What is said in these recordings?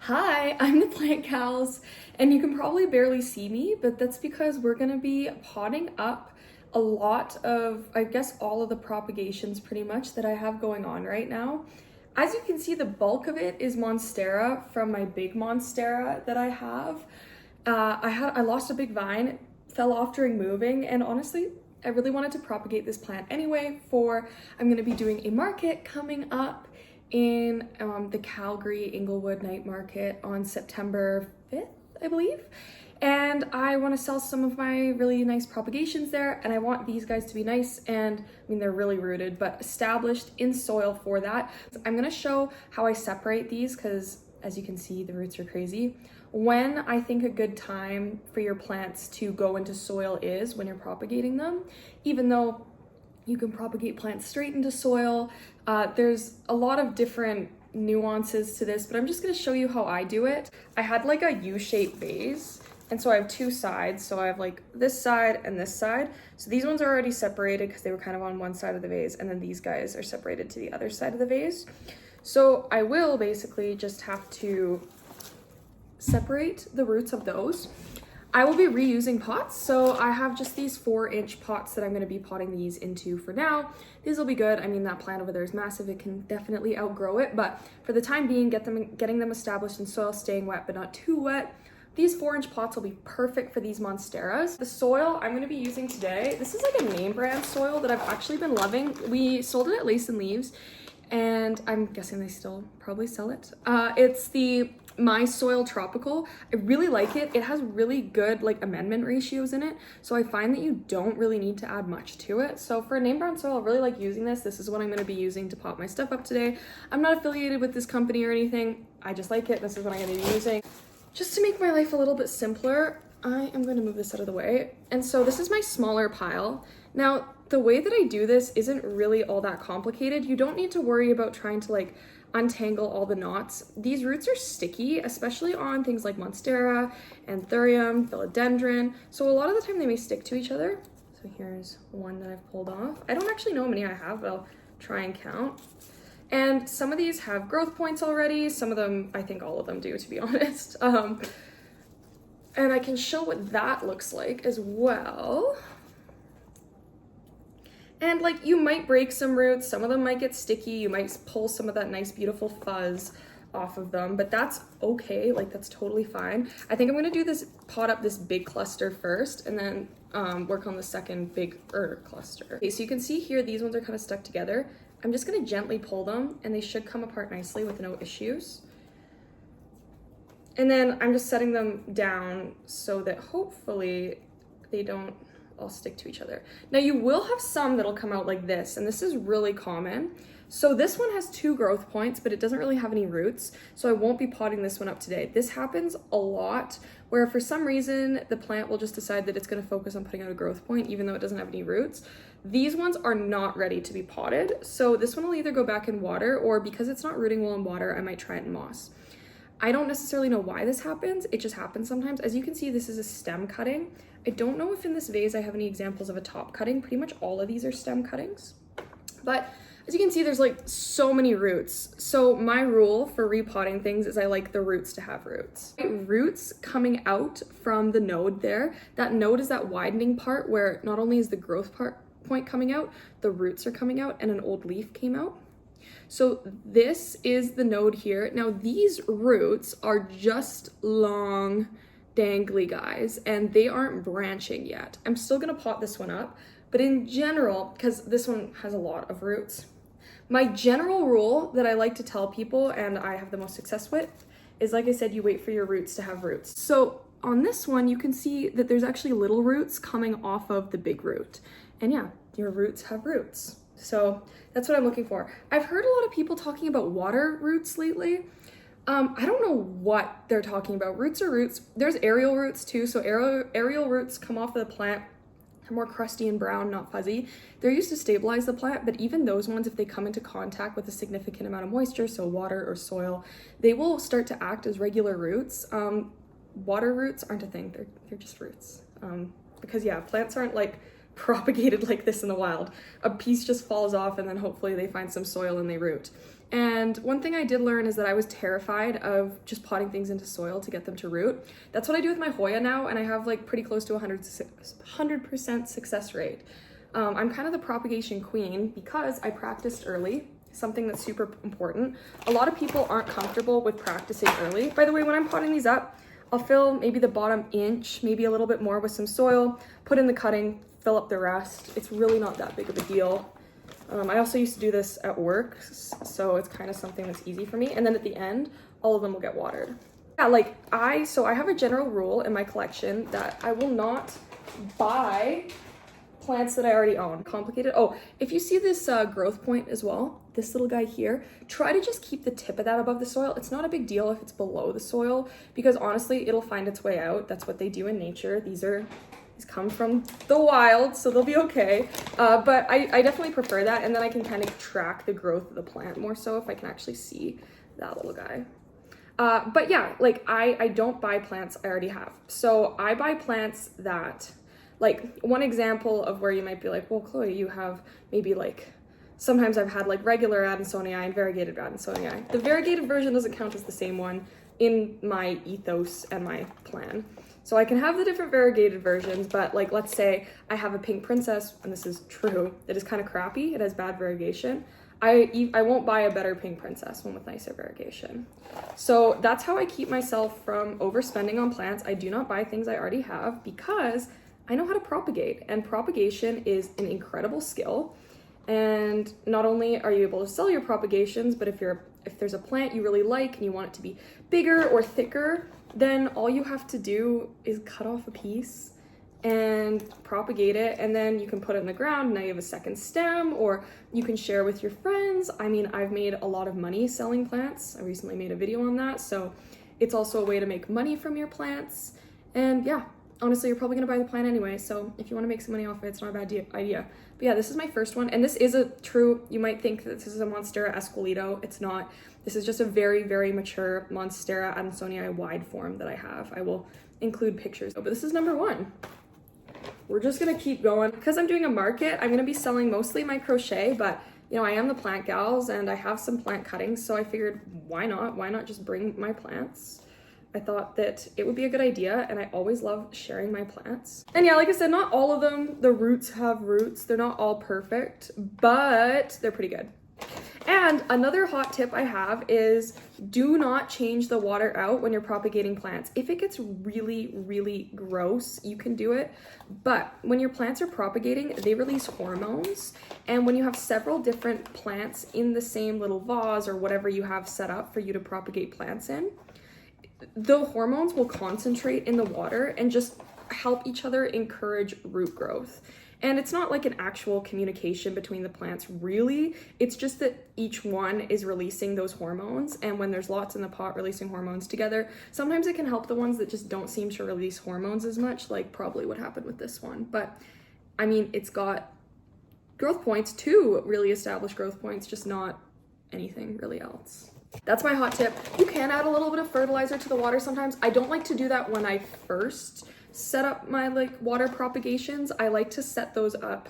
Hi, I'm the Plant Cows, and you can probably barely see me, but that's because we're gonna be potting up a lot of, I guess, all of the propagations pretty much that I have going on right now. As you can see, the bulk of it is Monstera from my big Monstera that I have. I lost a big vine, it fell off during moving, and honestly, I really wanted to propagate this plant anyway I'm gonna be doing a market coming up in the Calgary Inglewood Night Market on September 5th, I believe. And I want to sell some of my really nice propagations there, and I want these guys to be nice and, I mean, they're really rooted, but established in soil for that. I'm going to show how I separate these because, as you can see, the roots are crazy. When I think a good time for your plants to go into soil is when you're propagating them, even though you can propagate plants straight into soil. There's a lot of different nuances to this, but I'm just gonna show you how I do it. I had like a U-shaped vase, and so I have two sides. So I have like this side and this side. So these ones are already separated because they were kind of on one side of the vase, and then these guys are separated to the other side of the vase. So I will basically just have to separate the roots of those. I will be reusing pots, so I have just these 4-inch pots that I'm going to be potting these into for now. These will be good. I mean, that plant over there is massive. It can definitely outgrow it, but for the time being, getting them established in soil, staying wet but not too wet. These 4-inch pots will be perfect for these Monsteras. The soil I'm going to be using today, this is like a name brand soil that I've actually been loving. We sold it at Lace and Leaves, and I'm guessing they still probably sell it. It's the My Soil Tropical. I really like it. It has really good like amendment ratios in it, so I find that you don't really need to add much to it. So for a name brand soil, I really like using this. This is what I'm going to be using to pot my stuff up today. I'm not affiliated with this company or anything. I just like it. This is what I'm going to be using. Just to make my life a little bit simpler, I am going to move this out of the way. And so this is my smaller pile. Now, the way that I do this isn't really all that complicated. You don't need to worry about trying to like untangle all the knots. These roots are sticky, especially on things like Monstera, Anthurium, philodendron. So a lot of the time they may stick to each other. So here's one that I've pulled off. I don't actually know how many I have, but I'll try and count. And some of these have growth points already. Some of them, I think all of them do, to be honest. And I can show what that looks like as well. And like, you might break some roots, some of them might get sticky, you might pull some of that nice beautiful fuzz off of them, but that's okay, like that's totally fine. I think I'm gonna do this, pot up this big cluster first, and then work on the second bigger cluster. Okay, so you can see here, these ones are kind of stuck together. I'm just gonna gently pull them, and they should come apart nicely with no issues. And then I'm just setting them down so that hopefully they don't all stick to each other. Now you will have some that'll come out like this, and this is really common. So this one has 2 growth points, but it doesn't really have any roots, so I won't be potting this one up today. This happens a lot where for some reason the plant will just decide that it's going to focus on putting out a growth point even though it doesn't have any roots. These ones are not ready to be potted, so this one will either go back in water, or because it's not rooting well in water, I might try it in moss. I don't necessarily know why this happens, it just happens sometimes. As you can see, this is a stem cutting. I don't know if in this vase I have any examples of a top cutting. Pretty much all of these are stem cuttings. But as you can see, there's like so many roots. So my rule for repotting things is I like the roots to have roots. Roots coming out from the node there. That node is that widening part where not only is the growth point coming out, the roots are coming out and an old leaf came out. So this is the node here. Now these roots are just long, dangly guys, and they aren't branching yet. I'm still gonna pot this one up, but in general, because this one has a lot of roots, my general rule that I like to tell people, and I have the most success with, is like I said, you wait for your roots to have roots. So on this one, you can see that there's actually little roots coming off of the big root. And yeah, your roots have roots. So that's what I'm looking for. I've heard a lot of people talking about water roots lately. I don't know what they're talking about. Roots are roots. There's aerial roots too. So aerial roots come off of the plant. They're more crusty and brown, not fuzzy. They're used to stabilize the plant, but even those ones, if they come into contact with a significant amount of moisture, so water or soil, they will start to act as regular roots. Water roots aren't a thing. They're just roots. Because yeah, plants aren't like propagated like this in the wild. A piece just falls off and then hopefully they find some soil and they root. And one thing I did learn is that I was terrified of just potting things into soil to get them to root. That's what I do with my Hoya now, and I have like pretty close to 100% success rate. I'm kind of the propagation queen because I practiced early, something that's super important. A lot of people aren't comfortable with practicing early. By the way, when I'm potting these up, I'll fill maybe the bottom inch, maybe a little bit more with some soil, put in the cutting, fill up the rest. It's really not that big of a deal. I also used to do this at work, so it's kind of something that's easy for me. And then at the end, all of them will get watered. Yeah, like I have a general rule in my collection that I will not buy plants that I already own. Complicated. Oh, if you see this growth point as well, this little guy here, try to just keep the tip of that above the soil. It's not a big deal if it's below the soil, because honestly, it'll find its way out. That's what they do in nature. These come from the wild, so they'll be okay. But I definitely prefer that, and then I can kind of track the growth of the plant more so if I can actually see that little guy. But yeah, like I don't buy plants I already have. So I buy plants that, like one example of where you might be like, well, Chloe, you have maybe like, sometimes I've had like regular Adansonii and variegated Adansonii. The variegated version doesn't count as the same one in my ethos and my plan. So I can have the different variegated versions, but like, let's say I have a pink princess, and this is true, it is kind of crappy, it has bad variegation. I won't buy a better pink princess, one with nicer variegation. So that's how I keep myself from overspending on plants. I do not buy things I already have because I know how to propagate, and propagation is an incredible skill. And not only are you able to sell your propagations, but if there's a plant you really like and you want it to be bigger or thicker, then all you have to do is cut off a piece and propagate it, and then you can put it in the ground. Now you have a second stem, or you can share with your friends. I mean, I've made a lot of money selling plants. I recently made a video on that, so it's also a way to make money from your plants. And yeah, honestly, you're probably gonna buy the plant anyway, so if you want to make some money off of it, it's not a bad idea. But yeah, this is my first one, and this is a true, you might think that this is a Monstera Esqueleto. It's not. This is just a very, very mature Monstera Adansonii wide form that I have. I will include pictures. But this is number one. We're just gonna keep going. Because I'm doing a market, I'm gonna be selling mostly my crochet, but you know, I am the plant gals and I have some plant cuttings, so I figured why not? Why not just bring my plants? I thought that it would be a good idea, and I always love sharing my plants. And yeah, like I said, not all of them, the roots have roots. They're not all perfect, but they're pretty good. And another hot tip I have is do not change the water out when you're propagating plants. If it gets really, really gross, you can do it. But when your plants are propagating, they release hormones. And when you have several different plants in the same little vase or whatever you have set up for you to propagate plants in, the hormones will concentrate in the water and just help each other encourage root growth. And it's not like an actual communication between the plants, really. It's just that each one is releasing those hormones. And when there's lots in the pot releasing hormones together, sometimes it can help the ones that just don't seem to release hormones as much, like probably what happened with this one. But I mean, it's got growth points, two really established growth points, just not anything really else. That's my hot tip. You can add a little bit of fertilizer to the water sometimes. I don't like to do that when I first set up my water propagations. I like to set those up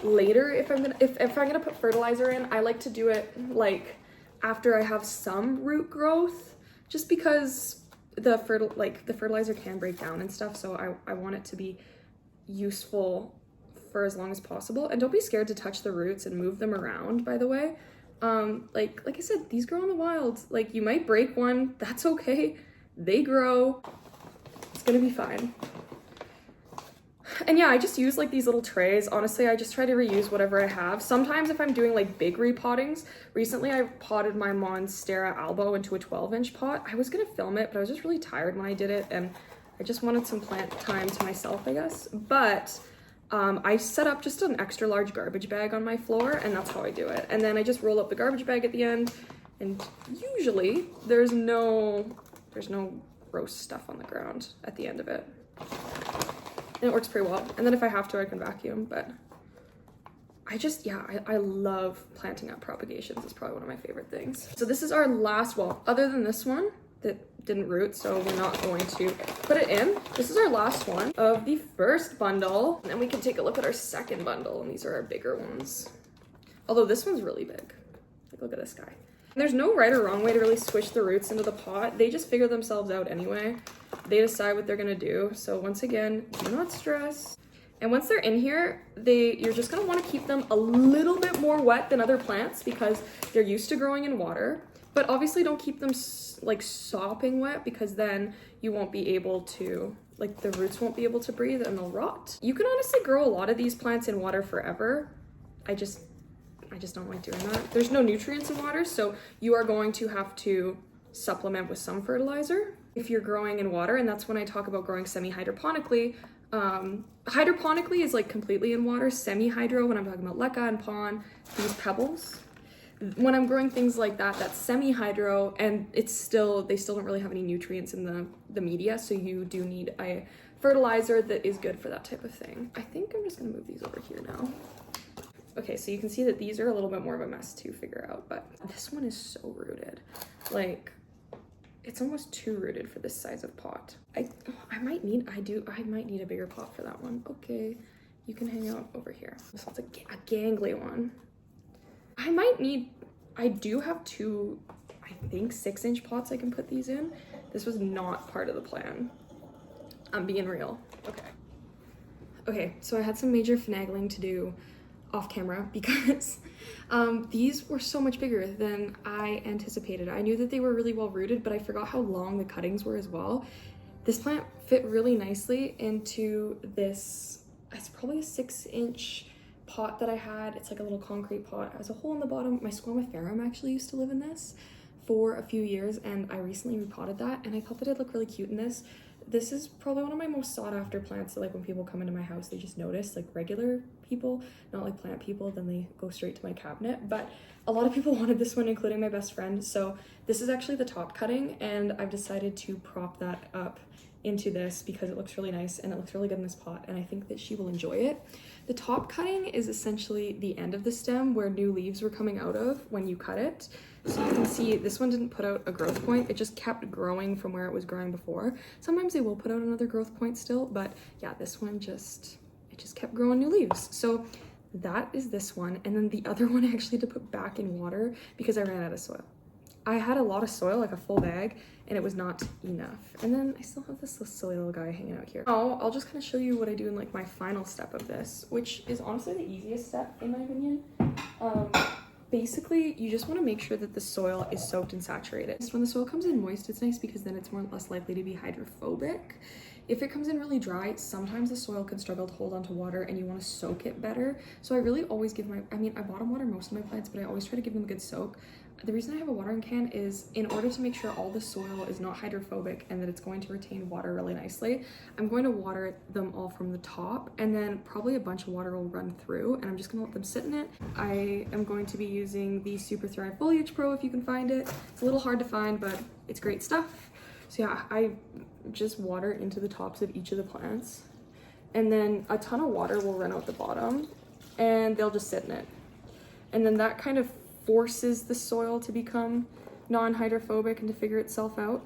later. If I'm gonna put fertilizer in, I like to do it like after I have some root growth, just because the fertilizer can break down and stuff. So I want it to be useful for as long as possible. And don't be scared to touch the roots and move them around, by the way. Like I said, these grow in the wild. Like, you might break one, that's okay. They grow. It's gonna be fine. And yeah, I just use like these little trays. Honestly, I just try to reuse whatever I have. Sometimes if I'm doing like big repottings, recently I potted my Monstera Albo into a 12-inch pot. I was gonna film it, but I was just really tired when I did it, and I just wanted some plant time to myself, I guess. But I set up just an extra large garbage bag on my floor, and that's how I do it. And then I just roll up the garbage bag at the end, and usually there's no gross stuff on the ground at the end of it. And it works pretty well. And then if I have to, I can vacuum, but I love planting up propagations. It's probably one of my favorite things. So this is our last, well, other than this one that didn't root, so we're not going to put it in. This is our last one of the first bundle. And then we can take a look at our second bundle, and these are our bigger ones. Although this one's really big. Like, look at this guy. There's no right or wrong way to really squish the roots into the pot. They just figure themselves out anyway. They decide what they're gonna do. So once again, do not stress. And once they're in here, you're just gonna wanna keep them a little bit more wet than other plants because they're used to growing in water. But obviously don't keep them like sopping wet because then you won't be able to, like the roots won't be able to breathe and they'll rot. You can honestly grow a lot of these plants in water forever. I just don't like doing that. There's no nutrients in water, so you are going to have to supplement with some fertilizer if you're growing in water, and that's when I talk about growing semi-hydroponically. Hydroponically is like completely in water. Semi-hydro, when I'm talking about leca and pond, these pebbles. When I'm growing things like that, that's semi-hydro, and they still don't really have any nutrients in the media, so you do need a fertilizer that is good for that type of thing. I think I'm just gonna move these over here now. Okay, so you can see that these are a little bit more of a mess to figure out, but this one is so rooted. Like, it's almost too rooted for this size of pot. I might need a bigger pot for that one. Okay, you can hang out over here. This one's a gangly one. I do have two, I think 6-inch pots I can put these in. This was not part of the plan. I'm being real. Okay, so I had some major finagling to do off camera because these were so much bigger than I anticipated. I knew that they were really well rooted, but I forgot how long the cuttings were as well. This plant fit really nicely into this, it's probably a 6-inch pot that I had. It's like a little concrete pot. It has a hole in the bottom. My squamiferum actually used to live in this for a few years, and I recently repotted that, and I thought that it'd look really cute in this. This is probably one of my most sought after plants. So like when people come into my house, they just notice, like regular people, not like plant people, then they go straight to my cabinet. But a lot of people wanted this one, including my best friend. So this is actually the top cutting, and I've decided to prop that up into this because it looks really nice and it looks really good in this pot, and I think that she will enjoy it. The top cutting is essentially the end of the stem where new leaves were coming out of when you cut it. So you can see this one didn't put out a growth point. It just kept growing from where it was growing before. Sometimes they will put out another growth point still, but yeah, this one just kept growing new leaves. So that is this one. And then the other one I actually had to put back in water because I ran out of soil. I had a lot of soil, like a full bag, and it was not enough. And then I still have this silly little guy hanging out here. Oh, I'll just kind of show you what I do in like my final step of this, which is honestly the easiest step in my opinion. Basically, you just want to make sure that the soil is soaked and saturated. When the soil comes in moist, it's nice because then it's less likely to be hydrophobic. If it comes in really dry, sometimes the soil can struggle to hold onto water and you want to soak it better. So I really always give I bottom water most of my plants, but I always try to give them a good soak. The reason I have a watering can is in order to make sure all the soil is not hydrophobic and that it's going to retain water really nicely, I'm going to water them all from the top, and then probably a bunch of water will run through, and I'm just gonna let them sit in it. I am going to be using the Super Thrive Foliage Pro if you can find it. It's a little hard to find, but it's great stuff. So yeah, I just water into the tops of each of the plants, and then a ton of water will run out the bottom and they'll just sit in it. And then that kind of forces the soil to become non-hydrophobic and to figure itself out.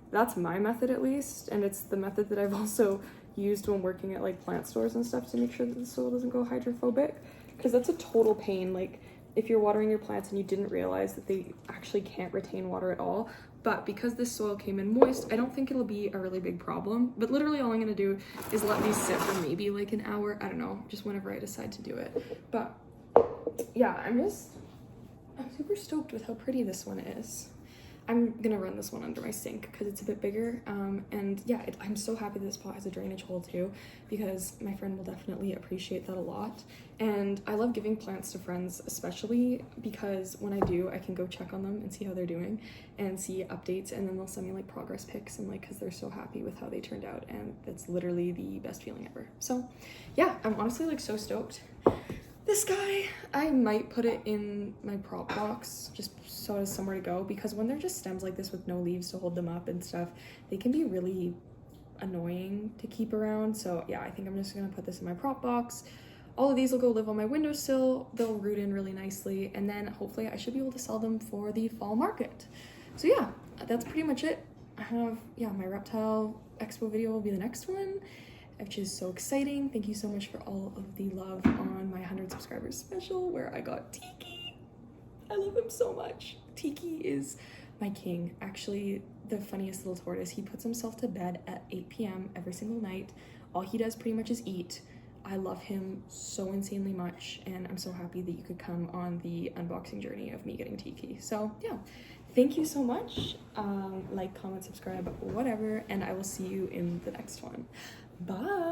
That's my method at least, and it's the method that I've also used when working at like plant stores and stuff to make sure that the soil doesn't go hydrophobic, because that's a total pain. Like if you're watering your plants and you didn't realize that they actually can't retain water at all, but because this soil came in moist, I don't think it'll be a really big problem. But literally all I'm gonna do is let these sit for maybe like an hour, I don't know, just whenever I decide to do it. But yeah, I'm super stoked with how pretty this one is. I'm gonna run this one under my sink because it's a bit bigger, and yeah, I'm so happy this pot has a drainage hole too, because my friend will definitely appreciate that a lot. And I love giving plants to friends, especially because when I do, I can go check on them and see how they're doing and see updates, and then they'll send me like progress pics and like, because they're so happy with how they turned out, and it's literally the best feeling ever. So yeah, I'm honestly like so stoked. This guy, I might put it in my prop box just so it has somewhere to go, because when they're just stems like this with no leaves to hold them up and stuff, they can be really annoying to keep around. So yeah, I think I'm just gonna put this in my prop box. All of these will go live on my windowsill. They'll root in really nicely, and then hopefully I should be able to sell them for the fall market. So yeah, that's pretty much it. I have, yeah, my reptile expo video will be the next one, which is so exciting. Thank you so much for all of the love on my 100 subscribers special where I got Tiki. I love him so much. Tiki is my king. Actually, the funniest little tortoise. He puts himself to bed at 8 p.m. every single night. All he does pretty much is eat. I love him so insanely much, and I'm so happy that you could come on the unboxing journey of me getting Tiki. So yeah, thank you so much. Like, comment, subscribe, whatever, and I will see you in the next one. Bye.